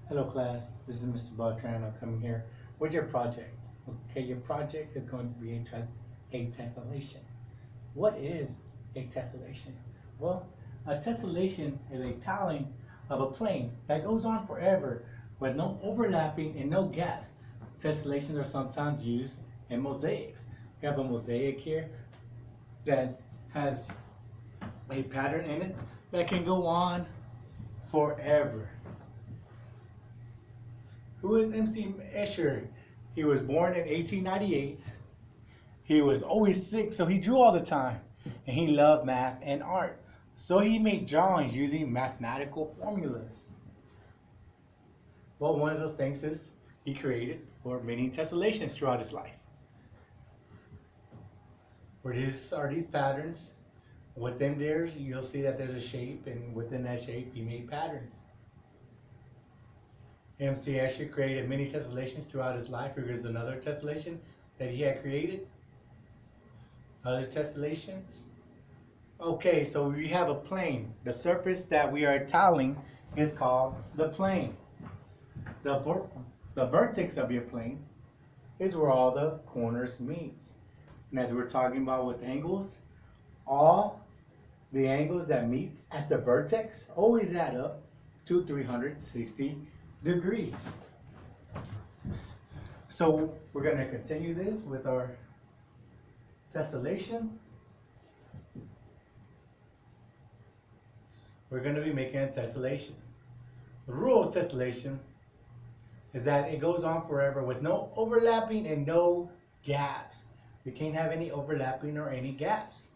Hello class, this is Mr. Beltrano coming here with your project. Okay, your project is going to be a tessellation. What is a tessellation? Well, a tessellation is a tiling of a plane that goes on forever with no overlapping and no gaps. Tessellations are sometimes used in mosaics. We have a mosaic here that has a pattern in it that can go on forever. Who is MC Escher? He was born in 1898. He was always sick, so he drew all the time. And he loved math and art. So he made drawings using mathematical formulas. Well, one of those things is he created or many tessellations throughout his life. Where these are these patterns. Within there, you'll see that there's a shape, and within that shape, he made patterns. MC Escher created many tessellations throughout his life. Here's another tessellation that he had created. Other tessellations. Okay, so we have a plane. The surface that we are tiling is called the plane. The vertex of your plane is where all the corners meet. And as we're talking about with angles, all the angles that meet at the vertex always add up to 360 degrees. So we're going to continue this with our tessellation. We're going to be making a tessellation. The rule of tessellation is that it goes on forever with no overlapping and no gaps. You can't have any overlapping or any gaps.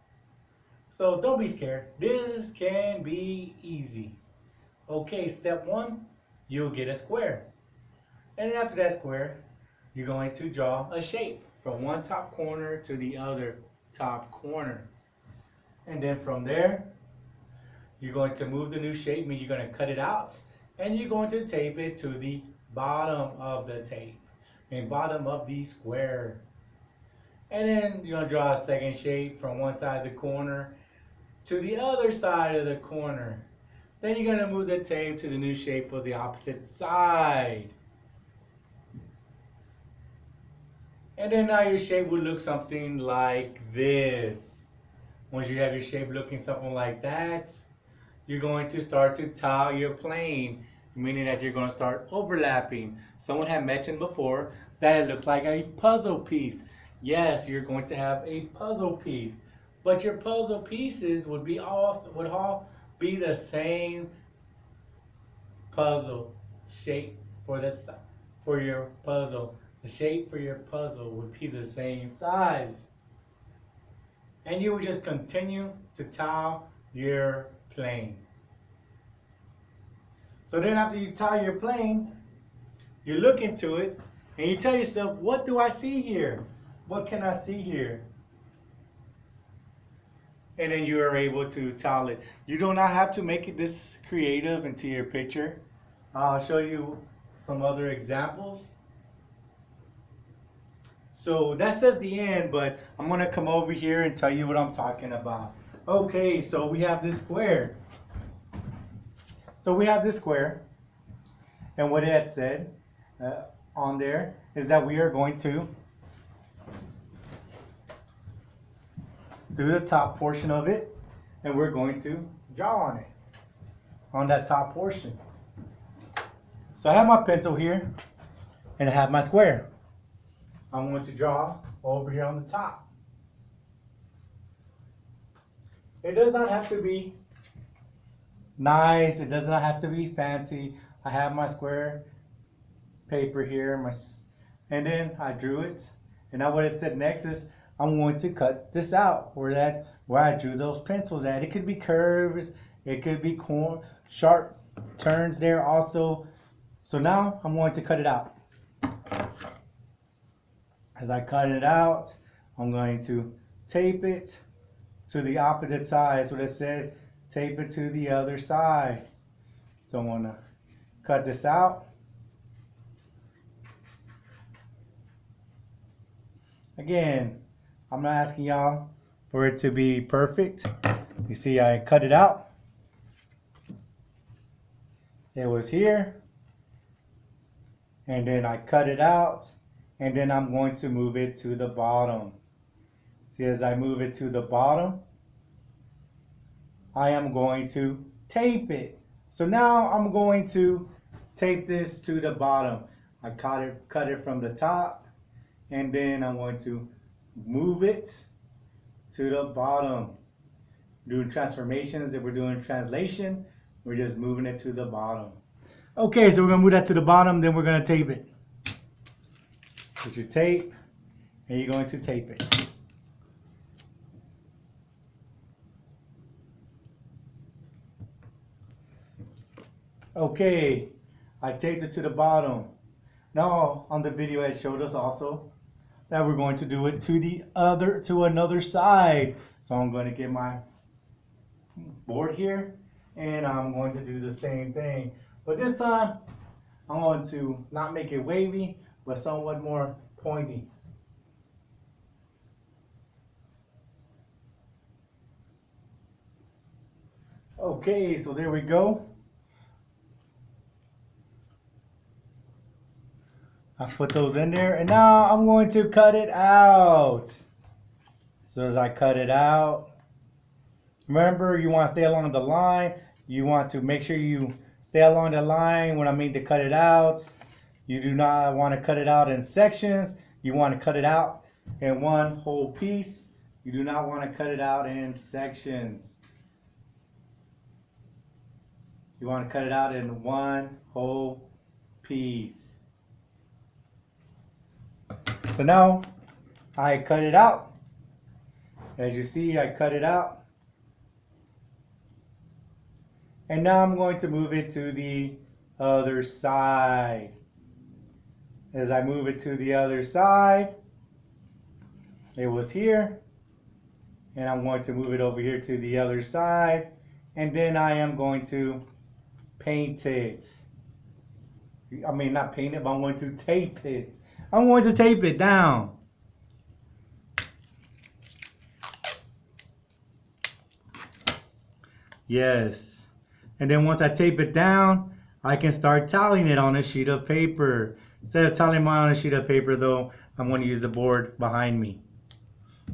So don't be scared. This can be easy. Okay, step one, you'll get a square. And then after that square, you're going to draw a shape from one top corner to the other top corner. And then from there, you're going to move the new shape, meaning you're going to cut it out, and you're going to tape it to the bottom of the tape, and bottom of the square. And then you're going to draw a second shape from one side of the corner to the other side of the corner. Then you're going to move the tape to the new shape of the opposite side. And then now your shape will look something like this. Once you have your shape looking something like that, you're going to start to tile your plane, meaning that you're going to start overlapping. Someone had mentioned before that it looks like a puzzle piece. Yes, you're going to have a puzzle piece, but your puzzle pieces would all be the same puzzle shape for your puzzle. The shape for your puzzle would be the same size. And you would just continue to tile your plane. So then after you tile your plane, you look into it and you tell yourself, what do I see here? What can I see here? And then you are able to tile it. You do not have to make it this creative into your picture. I'll show you some other examples. So that says the end, but I'm going to come over here and tell you what I'm talking about. Okay, so we have this square. And what it had said on there is that we are going to do the top portion of it, and we're going to draw on it, on that top portion. So I have my pencil here, and I have my square. I'm going to draw over here on the top. It does not have to be nice. It does not have to be fancy. I have my square paper here, and then I drew it. And now what it said next is I'm going to cut this out where I drew those pencils at. It could be curves. It could be sharp turns there also. So now I'm going to cut it out. As I cut it out, I'm going to tape it to the opposite side. So it said tape it to the other side. So I'm going to cut this out. Again, I'm not asking y'all for it to be perfect. You see, I cut it out. It was here. and then I cut it out, and then I'm going to move it to the bottom. See, as I move it to the bottom, I am going to tape it. So now I'm going to tape this to the bottom. I cut it from the top, and then I'm going to move it to the bottom. Doing transformations, if we're doing translation, we're just moving it to the bottom. Okay, so we're gonna move that to the bottom, then we're gonna tape it. Put your tape, and you're going to tape it. Okay, I taped it to the bottom. Now on the video it showed us also that we're going to do it to another side. So I'm going to get my board here, and I'm going to do the same thing. But this time I'm going to not make it wavy, but somewhat more pointy. Okay, so there we go. I put those in there, and now I'm going to cut it out. So as I cut it out, remember, you want to stay along the line. You want to make sure you stay along the line when I mean to cut it out. You do not want to cut it out in sections. You want to cut it out in one whole piece. You do not want to cut it out in sections. You want to cut it out in one whole piece. So now I cut it out. As you see, I cut it out. And now I'm going to move it to the other side. As I move it to the other side, it was here. And I'm going to move it over here to the other side. And then I am going to paint it. I mean, not paint it, but I'm going to tape it. I'm going to tape it down. Yes. And then once I tape it down, I can start tallying it on a sheet of paper. Instead of tallying mine on a sheet of paper though, I'm going to use the board behind me.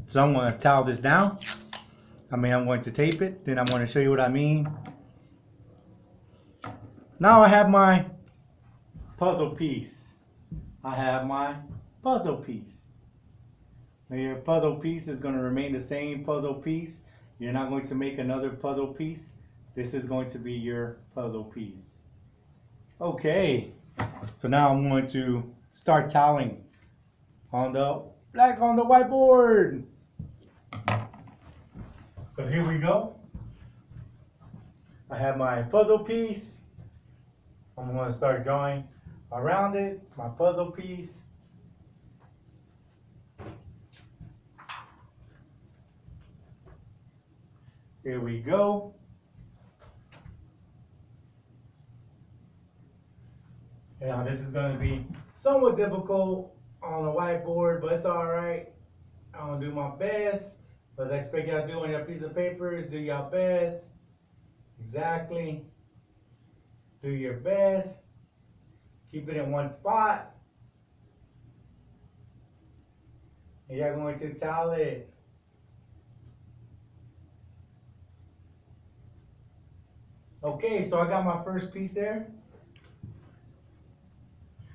So I'm going to towel this down. I'm going to tape it. Then I'm going to show you what I mean. Now I have my puzzle piece. I have my puzzle piece. Now your puzzle piece is going to remain the same puzzle piece. You're not going to make another puzzle piece. This is going to be your puzzle piece. Okay, so now I'm going to start toweling on the whiteboard. So here we go. I have my puzzle piece. I'm going to start drawing around it, my puzzle piece. Here we go. Now this is going to be somewhat difficult on the whiteboard, but it's alright. I'm going to do my best. As I expect y'all to do on your piece of paper is do your best. Exactly. Do your best. Keep it in one spot. And you're going to towel it. Okay, so I got my first piece there.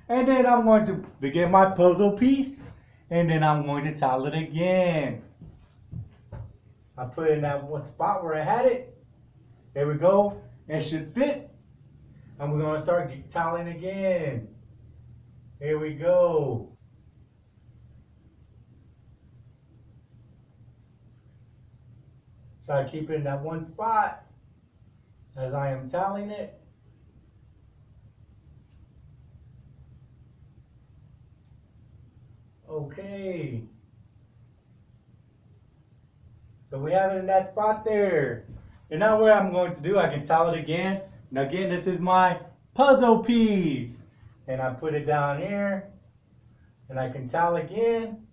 And then I'm going to begin my puzzle piece. And then I'm going to towel it again. I put it in that one spot where I had it. There we go. It should fit. And we're going to start toweling again. Here we go. Try to keep it in that one spot as I am toweling it. Okay. So we have it in that spot there. And now what I'm going to do, I can towel it again. Now again, this is my puzzle piece. And I put it down here. And I can towel again.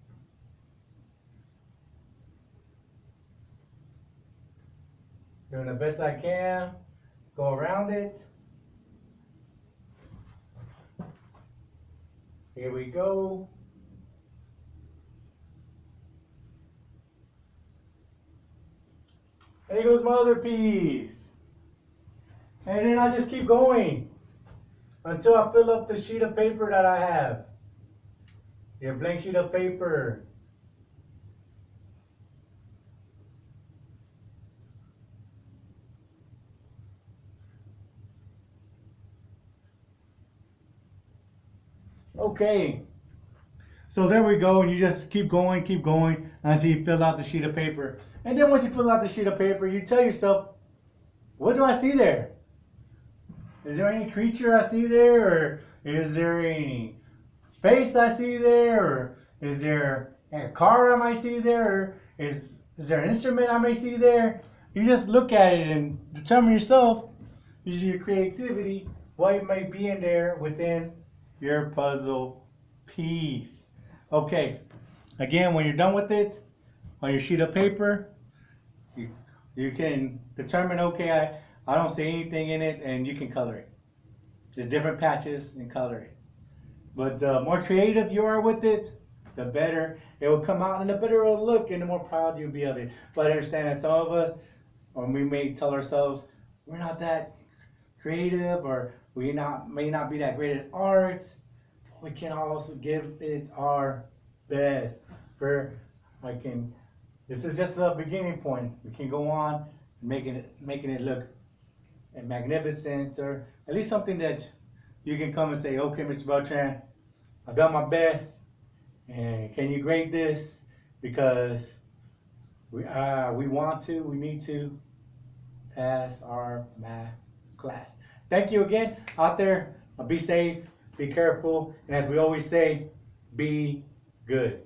Doing the best I can. Go around it. Here we go. There goes my other piece. And then I just keep going until I fill up the sheet of paper that I have. Your blank sheet of paper. Okay. So there we go, and you just keep going until you fill out the sheet of paper. And then once you fill out the sheet of paper, you tell yourself, what do I see there? Is there any creature I see there? Or is there any face I see there? Or is there a car I might see there? Or is there an instrument I may see there? You just look at it and determine yourself, use your creativity, what might be in there within your puzzle piece. Okay, again, when you're done with it, on your sheet of paper, you can determine, okay, I don't see anything in it, and you can color it. There's different patches and color it. But the more creative you are with it, the better it will come out and the better it will look and the more proud you'll be of it. But I understand that some of us, or we may tell ourselves, we're not that creative, or we may not be that great at arts. We can also give it our best. This is just a beginning point. We can go on making it look magnificent, or at least something that you can come and say, okay, Mr. Beltran, I've done my best, and can you grade this? Because we need to pass our math class. Thank you again out there. Be safe, be careful, and as we always say, be good.